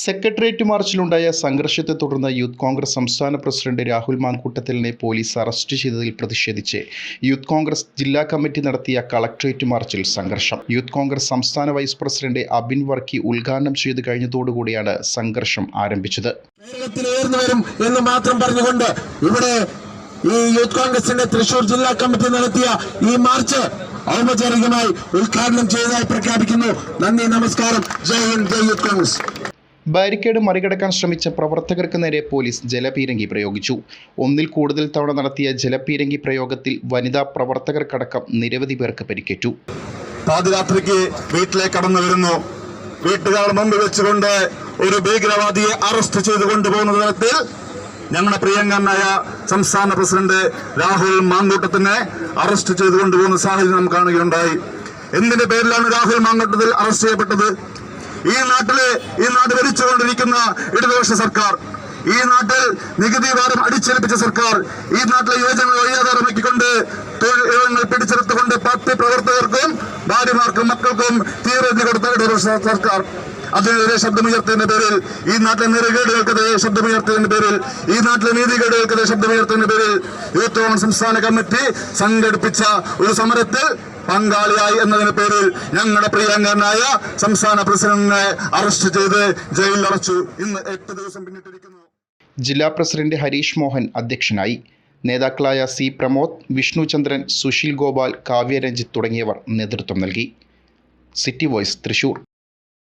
Secretariat മാർച്ചിലുണ്ടായ സംഘർഷത്തെ തുടർന്ന് youth Congress സംസ്ഥാന പ്രസിഡന്റ് രാഹുൽ മാങ്കൂട്ടത്തിലിനെ പോലീസ് അറസ്റ്റ് ചെയ്തതിൽ പ്രതിഷേധിച്ച് യൂത്ത് കോൺഗ്രസ് ജില്ലാ കമ്മിറ്റി നടത്തിയ കളക്ടറേറ്റ് മാർച്ചിൽ സംഘർഷം. യൂത്ത് കോൺഗ്രസ് സംസ്ഥാന വൈസ് പ്രസിഡന്റ് അബിൻ വർക്കി ഉദ്ഘാടനം ചെയ്ത് കഴിഞ്ഞതോടുകൂടിയാണ് സംഘർഷം ആരംഭിച്ചത്. എന്ന് മാത്രം പറഞ്ഞുകൊണ്ട് ഇവിടെ ഈ യൂത്ത് കോൺഗ്രസിന്റെ തൃശൂർ ജില്ലാ കമ്മിറ്റി നടത്തിയ ഈ മാർച്ച് ഔപചാരികമായി ഉദ്ഘാടനം ചെയ്തതായി പ്രഖ്യാപിക്കുന്നു. നന്ദി, നമസ്കാരം. ജയ് ഹിന്ദ്, ജയ് യൂത്ത് കോൺഗ്രസ്. ബാരിക്കേഡ് മറികടക്കാൻ ശ്രമിച്ച പ്രവർത്തകർക്ക് നേരെ പോലീസ് ജലപീരങ്കി പ്രയോഗിച്ചു. ഒന്നിൽ കൂടുതൽ തവണ നടത്തിയ ജലപീരങ്കി പ്രയോഗത്തിൽ വനിതാ പ്രവർത്തകർക്കടക്കം നിരവധി പേർക്ക് പരിക്കേറ്റു. പാതിരാത്രിക്ക് വീട്ടിലേക്ക് കടന്നു വരുന്നു. വീട്ടുകാർ മുമ്പ് വെച്ചുകൊണ്ട് ഒരു ഭീകരവാദിയെ അറസ്റ്റ് ചെയ്ത് കൊണ്ടുപോകുന്ന തരത്തിൽ ഞങ്ങളുടെ പ്രിയങ്കരനായ സംസ്ഥാന പ്രസിഡന്റ് രാഹുൽ മാങ്കൂട്ടത്തിനെ അറസ്റ്റ് ചെയ്ത് കൊണ്ടുപോകുന്ന സാഹചര്യം നാം കാണുകയുണ്ടായി. എന്തിന്റെ പേരിലാണ് രാഹുൽ മാങ്കൂട്ടത്തിൽ അറസ്റ്റ് ചെയ്യപ്പെട്ടത്? ഈ നാട് ഭരിച്ചുകൊണ്ടിരിക്കുന്ന ഇടതുപക്ഷ സർക്കാർ, ഈ നാട്ടിൽ നികുതി ഭാരം അടിച്ചേൽപ്പിച്ച സർക്കാർ, ഈ നാട്ടിലെ യുവജനങ്ങളെ വഴിയാധാരമാക്കിക്കൊണ്ട് തൊഴിൽ പിടിച്ചെടുത്തുകൊണ്ട് പാർട്ടി പ്രവർത്തകർക്കും ഭാര്യമാർക്കും മക്കൾക്കും തീവ്രത കൊടുത്ത ഇടതുപക്ഷ സർക്കാർ അതിനെതിരെ ശബ്ദമുയർത്തിയതിന്റെ പേരിൽ, ഈ നാട്ടിലെ നെറുകേടുകൾക്കെതിരെ ശബ്ദമുയർത്തിയതിന്റെ പേരിൽ, ഈ നാട്ടിലെ നീതികേടുകൾക്കെതിരെ ശബ്ദമുയർത്തിയതിന്റെ പേരിൽ യൂത്ത് കോൺഗ്രസ് സംസ്ഥാന കമ്മിറ്റി സംഘടിപ്പിച്ച ഒരു സമരത്തിൽ പങ്കാളിയായി എന്നതിന് പേരിൽ ഞങ്ങളുടെ പ്രിയങ്കരനായ സംസ്ഥാന പ്രസിഡന്റിനെ അറസ്റ്റ് ചെയ്ത് ജയിലിൽ അടച്ചു. ഇന്ന് 8 ദിവസം പിന്നിട്ടിരിക്കുന്നു. ജില്ലാ പ്രസിഡന്റ് ഹരീഷ് മോഹൻ അധ്യക്ഷനായി. നേതാക്കളായ സി പ്രമോദ്, വിഷ്ണു ചന്ദ്രൻ, സുശീൽ ഗോപാൽ, കാവ്യ രഞ്ജിത്ത് തുടങ്ങിയവർ നേതൃത്വം നൽകി. City voice, Thrissur.